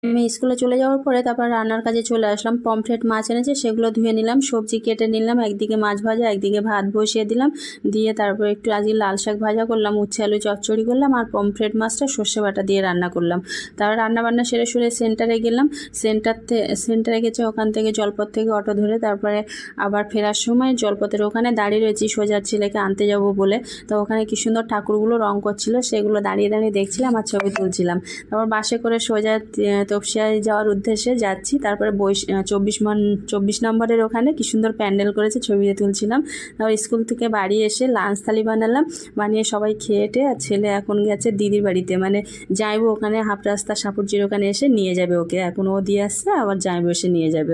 আমি স্কুলে চলে যাওয়ার পরে তারপর রান্নার কাজে চলে আসলাম। পমফ্রেট মাছ এনেছে, সেগুলো ধুয়ে নিলাম, সবজি কেটে নিলাম, একদিকে মাছ ভাজা একদিকে ভাত বসিয়ে দিলাম, দিয়ে তারপর একটু আজকে লাল শাক ভাজা করলাম, উচ্ছে আলু চচ্চড়ি করলাম, আর পমফ্রেট মাছটা সর্ষে বাটা দিয়ে রান্না করলাম। তারপর রান্নাবান্না সেরে সুরে সেন্টারে গেলাম। সেন্টারে গেছে, ওখান থেকে জলপথ থেকে অটো ধরে তারপরে আবার ফেরার সময় জলপথের ওখানে দাঁড়িয়ে রয়েছি সোজা ছেলেকে আনতে যাব বলে। তো ওখানে কি সুন্দর ঠাকুরগুলো রং করছিল, সেগুলো দাঁড়িয়ে দাঁড়িয়ে দেখছিলাম আর ছবি তুলছিলাম। তারপর বাসে করে সোজা তপসিয়ায় যাওয়ার উদ্দেশ্যে যাচ্ছি। তারপরে 24 নম্বরের ওখানে কি সুন্দর প্যান্ডেল করেছে, ছবি তুলছিলাম। তারপর স্কুল থেকে বাড়ি এসে লাঞ্চ থালি বানালাম, বানিয়ে সবাই খেয়েটে, আর ছেলে এখন গেছে দিদির বাড়িতে, মানে যাইবো ওখানে হাফ রাস্তা সাপুরজির ওখানে এসে নিয়ে যাবে ওকে, এখন ও দিয়ে আসছে, আবার যাইবো এসে নিয়ে যাবে।